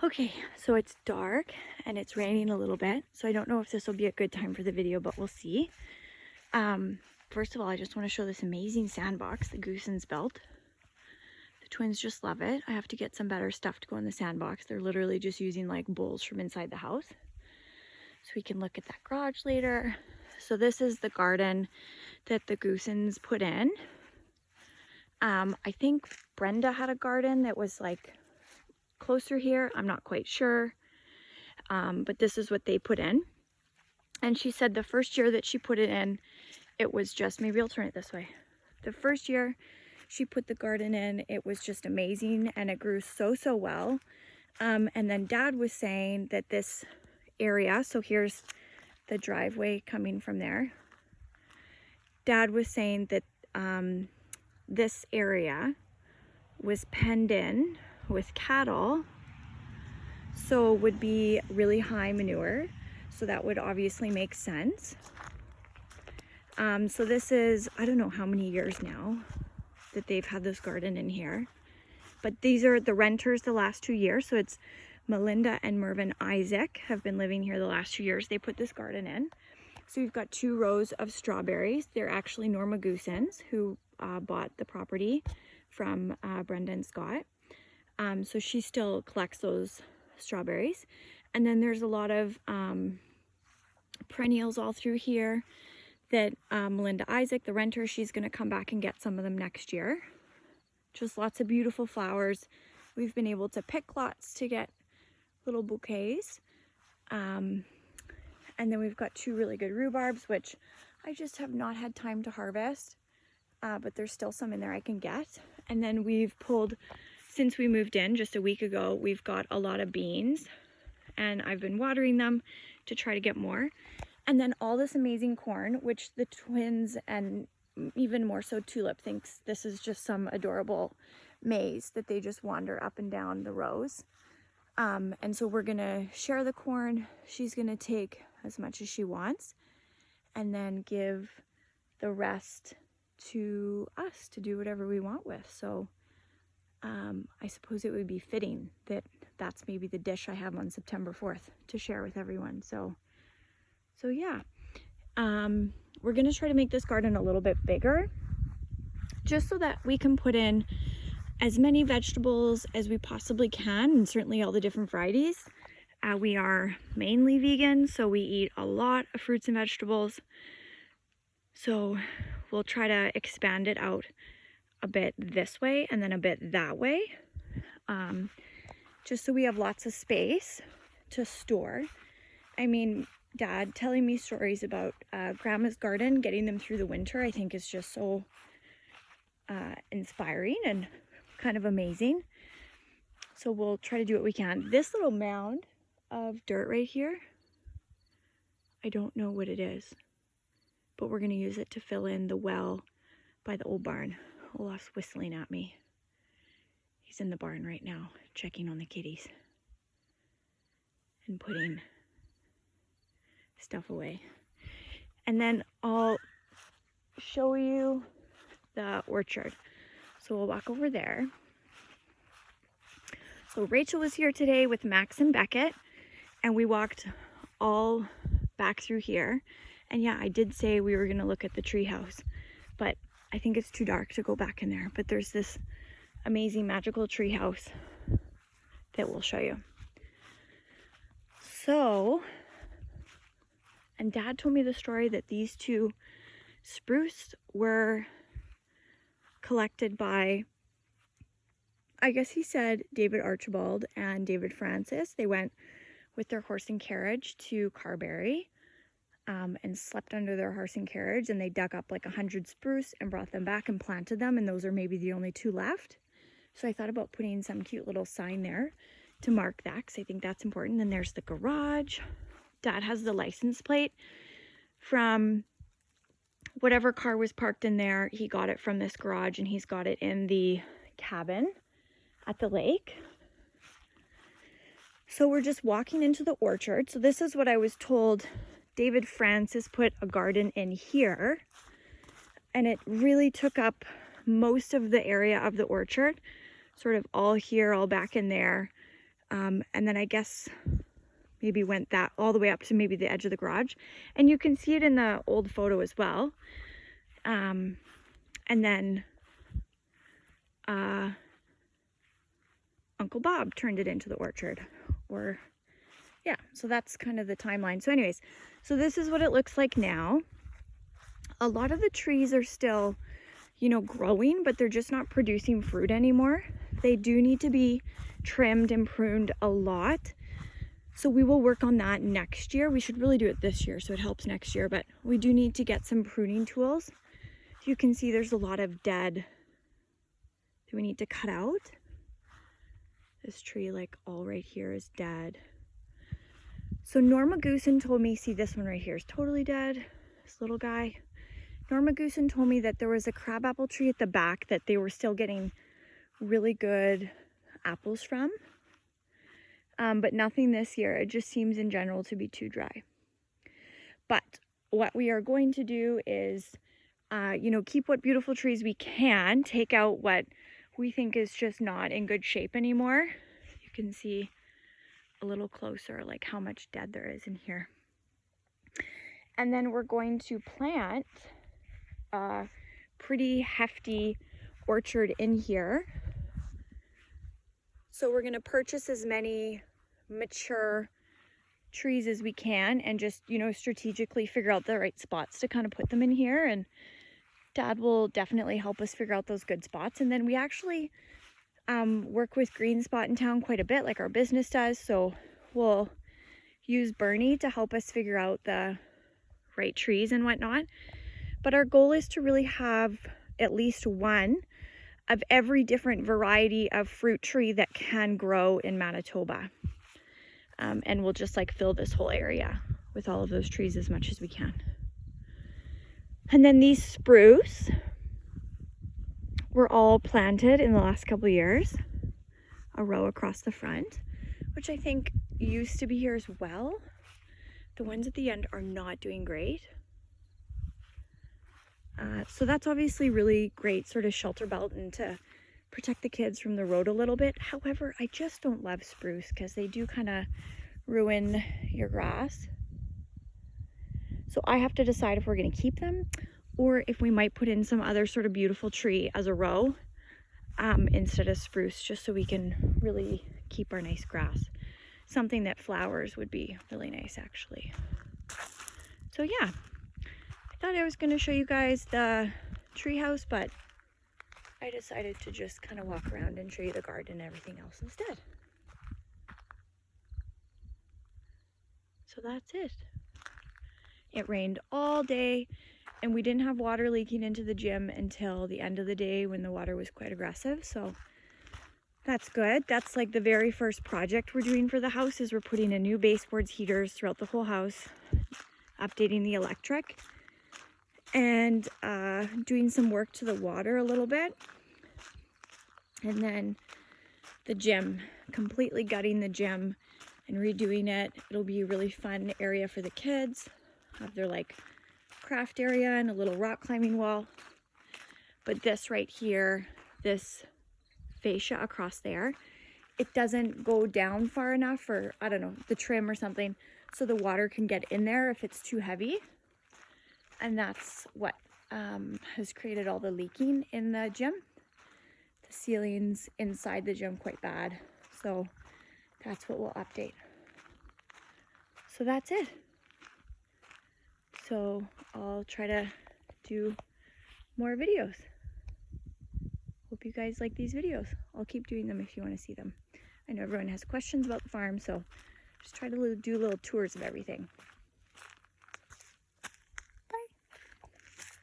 Okay, so it's dark and it's raining a little bit, so I don't know if this will be a good time for the video, but we'll see. First of all, I just want to show this amazing sandbox, the Goosens built. The twins just love it. I have to get some better stuff to go in the sandbox. They're literally just using like bowls from inside the house. So we can look at that garage later. So this is the garden that the Goosens put in. I think Brenda had a garden that was like closer here. I'm not quite sure. But this is what they put in. And she said the first year that she put it in, it was just, maybe I'll turn it this way. The first year she put the garden in, it was just amazing and it grew so well. And then Dad was saying that this area, so here's the driveway coming from there. Dad was saying that this area was penned in with cattle, so would be really high manure. So that would obviously make sense. So this is, I don't know how many years now that they've had this garden in here, but these are the renters the last 2 years. So it's Melinda and Mervyn Isaac have been living here the last 2 years. They put this garden in. So we've got 2 rows of strawberries. They're actually Norma Goosens who bought the property from Brenda and Scott. So she still collects those strawberries. And then there's a lot of perennials all through here that Melinda Isaac, the renter, she's going to come back and get some of them next year. Just lots of beautiful flowers. We've been able to pick lots to get little bouquets. And then we've got 2 really good rhubarbs, which I just have not had time to harvest, but there's still some in there I can get. And then we've pulled, since we moved in just a week ago, we've got a lot of beans, and I've been watering them to try to get more. And then all this amazing corn, which the twins and even more so Tulip thinks this is just some adorable maze that they just wander up and down the rows. And so we're gonna share the corn. She's gonna take as much as she wants and then give the rest to us to do whatever we want with. So I suppose it would be fitting that that's maybe the dish I have on September 4th to share with everyone. So yeah, we're gonna try to make this garden a little bit bigger just so that we can put in as many vegetables as we possibly can, and certainly all the different varieties. We are mainly vegan, so we eat a lot of fruits and vegetables. So we'll try to expand it out a bit this way and then a bit that way, just so we have lots of space to store. I mean, Dad telling me stories about Grandma's garden, getting them through the winter, I think is just so inspiring and kind of amazing. So we'll try to do what we can. This little mound of dirt right here, I don't know what it is, but we're going to use it to fill in the well by the old barn. Olaf's whistling at me. He's in the barn right now, checking on the kitties and putting stuff away. And then I'll show you the orchard. So we'll walk over there. So Rachel was here today with Max and Beckett, and we walked all back through here. And yeah, I did say we were gonna look at the tree house, but I think it's too dark to go back in there. But there's this amazing magical tree house that we'll show you. So, and Dad told me the story that these 2 spruce were collected by, I guess he said, David Archibald and David Francis. They went with their horse and carriage to Carberry and slept under their horse and carriage, and they dug up like 100 spruce and brought them back and planted them, and those are maybe the only 2 left. So I thought about putting some cute little sign there to mark that, because I think that's important. Then there's the garage. Dad has the license plate from whatever car was parked in there. He got it from this garage, and he's got it in the cabin at the lake. So we're just walking into the orchard. So this is what I was told. David Francis put a garden in here, and it really took up most of the area of the orchard, sort of all here, all back in there. And then I guess maybe went that all the way up to maybe the edge of the garage. And you can see it in the old photo as well. And then Uncle Bob turned it into the orchard. Or yeah, so that's kind of the timeline. So anyways, so this is what it looks like now. A lot of the trees are still, you know, growing, but they're just not producing fruit anymore. They do need to be trimmed and pruned a lot. So we will work on that next year. We should really do it this year so it helps next year, but we do need to get some pruning tools. You can see there's a lot of dead that we need to cut out. This tree, like all right here, is dead. So Norma Goosen told me, see this one right here is totally dead, this little guy. Norma Goosen told me that there was a crabapple tree at the back that they were still getting really good apples from. But nothing this year. It just seems in general to be too dry. But what we are going to do is, you know, keep what beautiful trees we can, take out what we think is just not in good shape anymore. You can see a little closer like how much dead there is in here. And then we're going to plant a pretty hefty orchard in here. So we're going to purchase as many mature trees as we can and just, you know, strategically figure out the right spots to kind of put them in here. And Dad will definitely help us figure out those good spots. And then we actually work with Green Spot in town quite a bit, like our business does. So we'll use Bernie to help us figure out the right trees and whatnot. But our goal is to really have at least one of every different variety of fruit tree that can grow in Manitoba. And we'll just like fill this whole area with all of those trees as much as we can. And then these spruce were all planted in the last couple of years, a row across the front, which I think used to be here as well. The ones at the end are not doing great. So that's obviously really great sort of shelter belt and to protect the kids from the road a little bit. However, I just don't love spruce because they do kind of ruin your grass. So I have to decide if we're going to keep them or if we might put in some other sort of beautiful tree as a row instead of spruce, just so we can really keep our nice grass. Something that flowers would be really nice, actually. So yeah, I thought I was going to show you guys the treehouse, but I decided to just kind of walk around and show you the garden and everything else instead. So that's it. It rained all day and we didn't have water leaking into the gym until the end of the day when the water was quite aggressive. So that's good. That's like the very first project we're doing for the house is we're putting in new baseboards, heaters throughout the whole house, updating the electric, and doing some work to the water a little bit. And then the gym, completely gutting the gym and redoing it. It'll be a really fun area for the kids. Have their like craft area and a little rock climbing wall. But this right here, this fascia across there, it doesn't go down far enough for, I don't know, the trim or something, so the water can get in there if it's too heavy. And that's what has created all the leaking in the gym. The ceilings inside the gym quite bad, so that's what we'll update. So that's it. So I'll try to do more videos. Hope you guys like these videos. I'll keep doing them if you want to see them. I know everyone has questions about the farm, so just try to do little tours of everything.